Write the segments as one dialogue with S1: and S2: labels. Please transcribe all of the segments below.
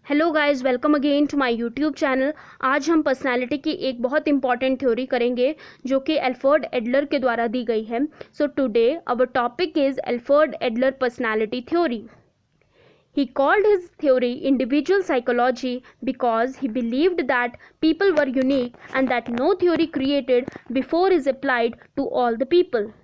S1: Hello guys, welcome again to my YouTube channel. आज हम personality की एक बहुत इंपॉर्टेंट थ्योरी करेंगे जो कि एल्फ्रेड एडलर के द्वारा दी गई है। So today our topic is Alfred Adler personality theory. He called his theory individual psychology because he believed that people were unique and that no theory created before is applied to all the people.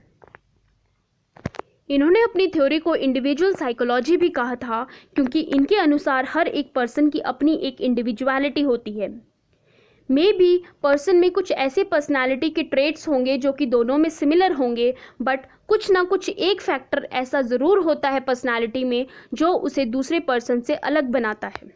S1: इन्होंने अपनी theory को individual psychology भी कहा था क्योंकि इनके अनुसार हर एक पर्सन की अपनी एक इंडिविजुअलिटी होती है। मे बी पर्सन में कुछ ऐसे पर्सनालिटी के ट्रेट्स होंगे जो कि दोनों में सिमिलर होंगे, बट कुछ ना कुछ एक फैक्टर ऐसा ज़रूर होता है पर्सनालिटी में जो उसे दूसरे पर्सन से अलग बनाता है।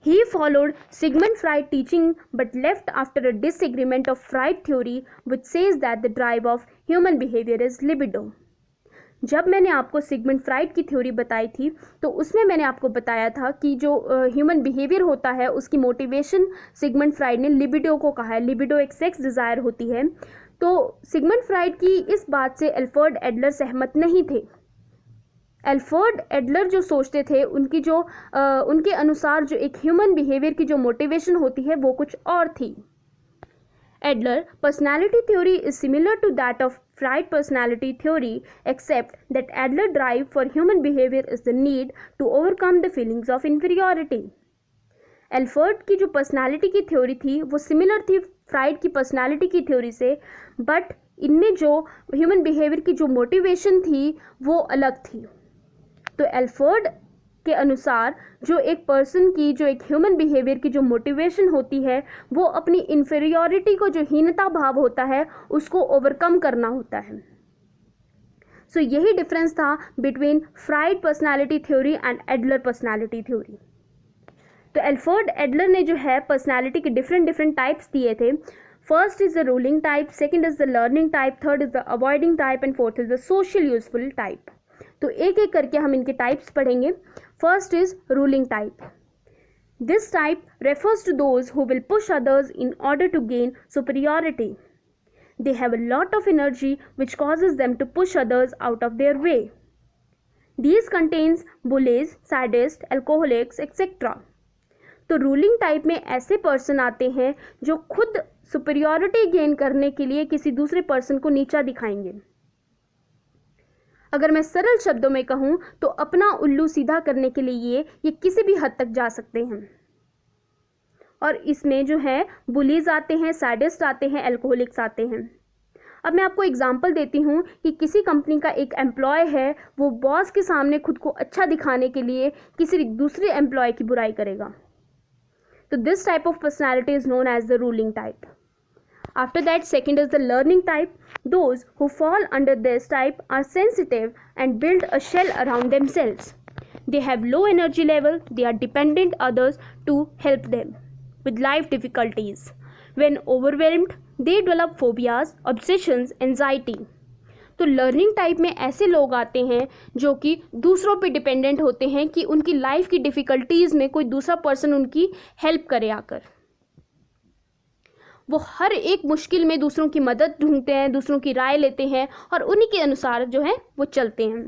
S1: He followed Sigmund Freud teaching but left after a disagreement of Freud theory which says that the drive of human behavior is libido. जब मैंने आपको सिगमंड फ्राइड की थ्योरी बताई थी तो उसमें मैंने आपको बताया था कि जो ह्यूमन बिहेवियर होता है उसकी मोटिवेशन सिगमंड फ्राइड ने लिबिडो को कहा है। लिबिडो एक सेक्स डिज़ायर होती है। तो सिगमंड फ्राइड की इस बात से एल्फ्रेड एडलर सहमत नहीं थे। एल्फ्रेड एडलर जो सोचते थे उनके अनुसार जो एक ह्यूमन बिहेवियर की जो मोटिवेशन होती है वो कुछ और थी। Adler personality theory is similar to that of Freud personality theory, except that Adler drive for human behavior is the need to overcome the feelings of inferiority. Alfred की जो पर्सनालिटी की थ्योरी थी वो सिमिलर थी fried की personality की theory से, but इनमें जो ह्यूमन बिहेवियर की जो मोटिवेशन थी वो अलग थी। तो एल्फ्रेड के अनुसार जो एक पर्सन की जो एक ह्यूमन बिहेवियर की जो मोटिवेशन होती है वो अपनी इन्फीरियॉरिटी को जो हीनता भाव होता है उसको ओवरकम करना होता है। सो यही डिफरेंस था between fried personality theory and Adler personality theory. तो एल्फ्रेड एडलर ने जो है पर्सनालिटी के डिफरेंट टाइप्स दिए थे। First is the ruling type, second is the learning type, third is the avoiding type and fourth is the social useful type. तो एक एक करके हम इनके टाइप्स पढ़ेंगे। First is ruling type. This type refers to those who will push others in order to gain superiority. They have a lot of energy which causes them to push others out of their way. These contains bullies, sadists, alcoholics, etc. तो ruling type में ऐसे person आते हैं जो खुद superiority gain करने के लिए किसी दूसरे पर्सन को नीचा दिखाएंगे। अगर मैं सरल शब्दों में कहूँ तो अपना उल्लू सीधा करने के लिए ये किसी भी हद तक जा सकते हैं। और इसमें जो है बुलीज आते हैं, सैडिस्ट आते हैं, एल्कोहलिक्स आते हैं। अब मैं आपको एग्जांपल देती हूँ कि किसी कंपनी का एक एम्प्लॉय है, वो बॉस के सामने खुद को अच्छा दिखाने के लिए किसी दूसरे एम्प्लॉय की बुराई करेगा। तो this type of personality is known as the ruling type. After that, second is the learning type. Those who fall under this type are sensitive and build a shell around themselves. They have low energy level. They are dependent others to help them with life difficulties. When overwhelmed, they develop phobias, obsessions, anxiety. तो learning type में ऐसे लोग आते हैं जो कि दूसरों पे डिपेंडेंट होते हैं कि उनकी लाइफ की डिफ़िकल्टीज़ में कोई दूसरा पर्सन उनकी हेल्प करे आकर। वो हर एक मुश्किल में दूसरों की मदद ढूंढते हैं, दूसरों की राय लेते हैं और उन्हीं के अनुसार जो है वो चलते हैं।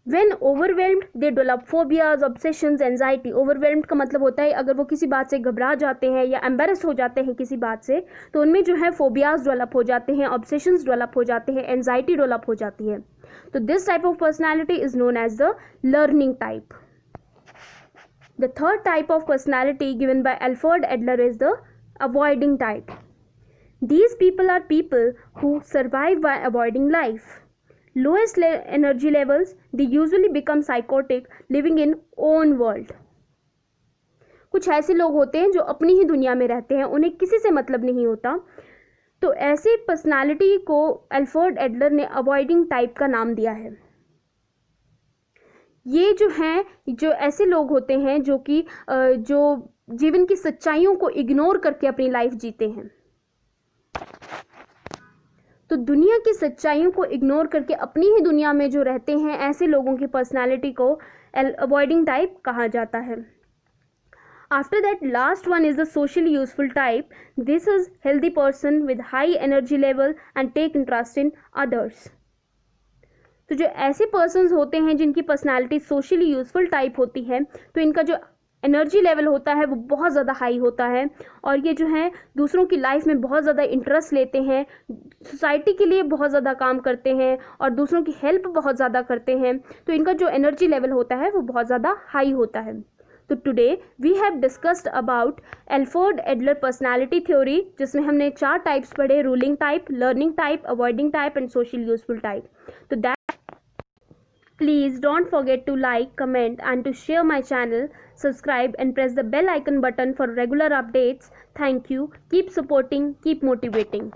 S1: When overwhelmed, they develop phobias, obsessions, anxiety. Overwhelmed का मतलब होता है अगर वो किसी बात से घबरा जाते हैं या एम्बेरस हो जाते हैं किसी बात से, तो उनमें जो है फोबियाज डेवलप हो जाते हैं, ऑब्सेशंस डेवलप हो जाते हैं, एंजाइटी डेवलप हो जाती है। तो this type of personality is known as the learning type. The third type of personality given by Alfred Adler is the avoiding type. These people are people who survive by avoiding life. Lowest energy levels, they usually become psychotic, living in own world. कुछ ऐसे लोग होते हैं जो अपनी ही दुनिया में रहते हैं, उन्हें किसी से मतलब नहीं होता। तो ऐसी पर्सनालिटी को एल्फ्रेड एडलर ने अवॉइडिंग टाइप का नाम दिया है। ये जो हैं जो ऐसे लोग होते हैं जो कि जो जीवन की सच्चाइयों को इग्नोर करके अपनी लाइफ जीते हैं। तो दुनिया की सच्चाइयों को इग्नोर करके अपनी ही दुनिया में जो रहते हैं ऐसे लोगों की पर्सनालिटी को अवॉइडिंग टाइप कहा जाता है। After that last one is the socially useful type. This is healthy person with high energy level and take interest in others. तो जो ऐसे पर्सन्स होते हैं जिनकी पर्सनालिटी सोशली यूजफुल टाइप होती है, तो इनका जो एनर्जी लेवल होता है वो बहुत ज़्यादा हाई होता है, और ये जो है दूसरों की लाइफ में बहुत ज़्यादा इंटरेस्ट लेते हैं, सोसाइटी के लिए बहुत ज़्यादा काम करते हैं और दूसरों की हेल्प बहुत ज़्यादा करते हैं। तो इनका जो एनर्जी लेवल होता है वो बहुत ज़्यादा हाई होता है। तो today we have discussed about Alfred Adler personality theory, जिसमें हमने 4 टाइप्स पढ़े: ruling type, learning type, avoiding type and social useful type. तो that please don't forget to like, comment and to share my channel, subscribe and press the bell icon button for regular updates. Thank you. Keep supporting, keep motivating.